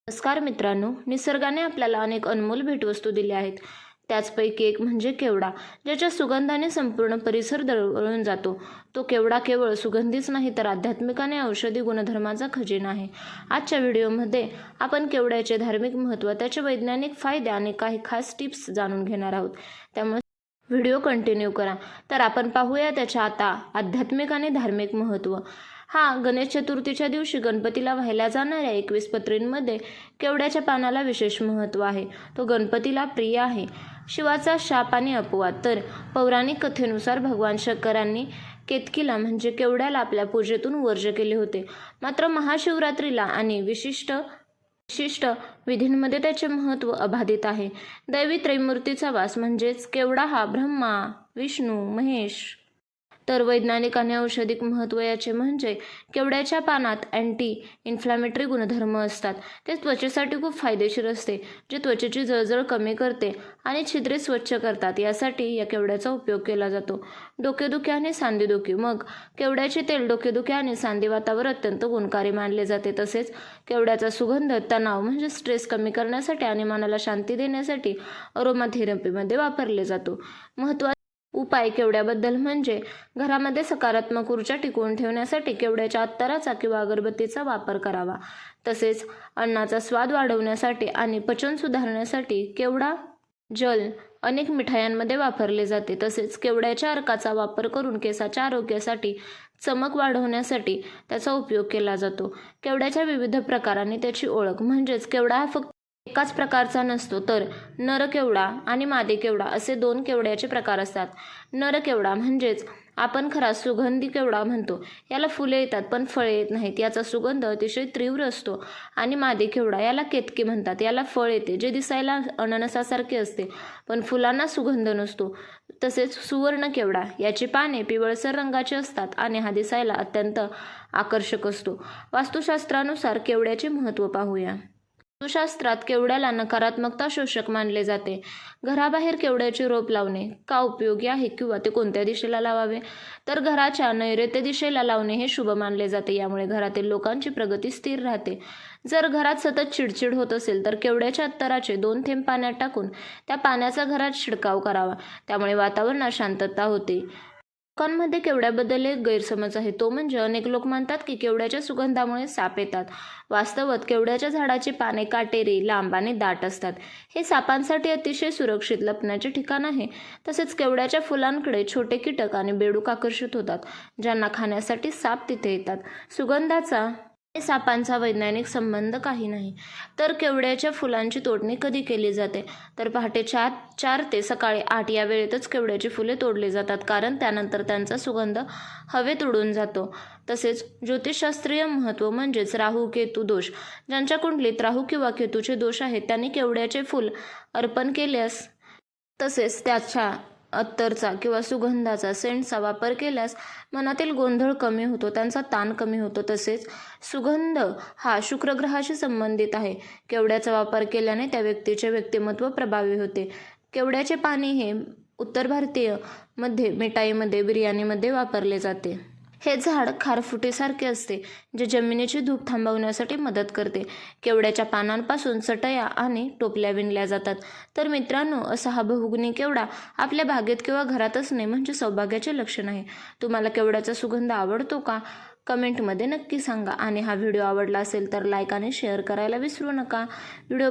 नमस्कार मित्रांनो, निसर्गाने आपल्याला अनेक अनमोल भेटवस्तू दिल्या आहेत. त्याचपैकी एक म्हणजे केवडा, ज्याच्या सुगंधाने संपूर्ण परिसर दरवळून जातो. तो केवडा केवळ सुगंधीच नाही तर आध्यात्मिक आणि औषधी गुणधर्माचा खजिना आहे. आजच्या व्हिडिओमध्ये आपण केवड्याचे धार्मिक महत्त्व, त्याचे वैज्ञानिक फायदे आणि काही खास टिप्स जाणून घेणार आहोत. त्यामुळे व्हिडिओ कंटिन्यू करा. तर आपण पाहूया त्याच्या आता आध्यात्मिक आणि धार्मिक महत्त्व. गणेश चतुर्थीच्या दिवशी गणपतीला वाहिल्या जाणाऱ्या 21 पत्रींमध्ये केवड्याच्या पानाला विशेष महत्त्व आहे. तो गणपतीला प्रिय आहे. शिवाचा शाप आणि अपवाद. तर पौराणिक कथेनुसार भगवान शंकरांनी केतकीला म्हणजे केवड्याला आपल्या पूजेतून वर्ज्य केले होते. मात्र महाशिवरात्रीला आणि विशिष्ट विधींमध्ये त्याचे महत्त्व अबाधित आहे. दैवी त्रैमूर्तीचा वास म्हणजेच केवडा हा ब्रह्मा, विष्णू, महेश. तर वैज्ञानिक आणि औषधिक महत्त्व याचे म्हणजे केवड्याच्या पानात अँटी इन्फ्लॅमेटरी गुणधर्म असतात. ते त्वचेसाठी खूप फायदेशीर असते, जे त्वचेची जळजळ कमी करते आणि छिद्रे स्वच्छ करतात. यासाठी या केवड्याचा उपयोग केला जातो. डोकेदुखी आणि सांधेदुखी. केवड्याचे तेल डोकेदुखी आणि सांधेवातावर अत्यंत गुणकारी मानले जाते. तसेच केवड्याचा सुगंध तणाव म्हणजे स्ट्रेस कमी करण्यासाठी आणि मनाला शांती देण्यासाठी अरोमाथेरपीमध्ये वापरले जातो. उपाय केवड्याबद्दल म्हणजे घरामध्ये सकारात्मक ऊर्जा टिकवून ठेवण्यासाठी केवड्याच्या अत्तराचा किंवा अगरबत्तीचा वापर करावा. तसेच अन्नाचा स्वाद वाढवण्यासाठी आणि पचन सुधारण्यासाठी केवडा जल अनेक मिठायांमध्ये वापरले जाते. तसेच केवड्याच्या अर्काचा वापर करून केसाच्या आरोग्यासाठी, चमक वाढवण्यासाठी त्याचा उपयोग केला जातो. केवड्याच्या विविध प्रकार आणि त्याची ओळख म्हणजेच केवडा हा फक्त एकाच प्रकारचा नसतो, तर नर केवडा आणि मादी केवडा असे दोन केवड्याचे प्रकार असतात. नर केवडा म्हणजेच आपण खरा सुगंधी केवडा म्हणतो. याला फुले येतात पण फळे येत नाहीत. याचा सुगंध अतिशय तीव्र असतो. आणि मादी केवडा याला केतकी म्हणतात. याला फळ येते, जे दिसायला अननसासारखे असते पण फुलांना सुगंध नसतो. तसेच सुवर्ण केवडा, याची पाने पिवळसर रंगाची असतात आणि हा दिसायला अत्यंत आकर्षक असतो. वास्तुशास्त्रानुसार केवड्याचे महत्त्व पाहूया. वास्तुशास्त्रात केवड्याला नकारात्मकता शोषक मानले जाते. घराबाहेर केवड्याचे रोप लावणे का उपयोगी आहे किंवा ते कोणत्या दिशेला लावावे? तर घराच्या नैऋत्य दिशेला लावणे हे शुभ मानले जाते. यामुळे घरातील लोकांची प्रगती स्थिर राहते. जर घरात सतत चिडचिड होत असेल तर केवड्याच्या अत्तराचे 2 थेंब पाण्यात टाकून त्या पाण्याचा घरात शिडकाव करावा. त्यामुळे वातावरणात शांतता होते. लोकांमध्ये केवड्याबद्दल एक गैरसमज आहे, तो म्हणजे अनेक लोक मानतात की केवड्याच्या सुगंधामुळे साप येतात. वास्तवात केवड्याच्या झाडाची पाने काटेरी, लांब आणि दाट असतात. हे सापांसाठी अतिशय सुरक्षित लपण्याचे ठिकाण आहे. तसेच केवड्याच्या फुलांकडे छोटे कीटक आणि बेडूक आकर्षित होतात, ज्यांना खाण्यासाठी साप तिथे येतात. सुगंधाचा सापांचा वैज्ञानिक संबंध काही नाही. तर केवड्याच्या फुलांची तोडणी कधी केली जाते? तर पहाटे 4 ते सकाळी 8 या वेळेतच केवड्याची फुले तोडली जातात, कारण त्यानंतर त्यांचा सुगंध हवेत उडून जातो. तसेच ज्योतिषशास्त्रीय महत्त्व म्हणजेच राहू केतू दोष. ज्यांच्या कुंडलीत राहू किंवा केतूचे दोष आहेत त्यांनी केवड्याचे फूल अर्पण केल्यास, तसेच त्याच्या अत्तरचा किंवा सुगंधाचा सेंटचा वापर केल्यास मनातील गोंधळ कमी होतो, त्यांचा ताण कमी होतो. तसेच सुगंध हा शुक्रग्रहाशी संबंधित आहे. केवड्याचा वापर केल्याने त्या व्यक्तीचे व्यक्तिमत्व प्रभावी होते. केवड्याचे पाणी हे उत्तर भारतीय मध्ये मिठाईमध्ये, बिर्याणीमध्ये वापरले जाते. हे झाड खारफुटीसारखे असते, जे जमिनीची धूप थांबवण्यासाठी मदत करते. केवड्याच्या पानांपासून चटया आणि टोपल्या विणल्या जातात. तर मित्रांनो, असा हा बहुगुणी केवडा आपल्या बागेत किंवा घरात असणे म्हणजे सौभाग्याचे लक्षण आहे. तुम्हाला केवड्याचा सुगंध आवडतो का? कमेंटमध्ये नक्की सांगा. आणि हा व्हिडिओ आवडला असेल तर लाईक आणि शेअर करायला विसरू नका. व्हिडिओ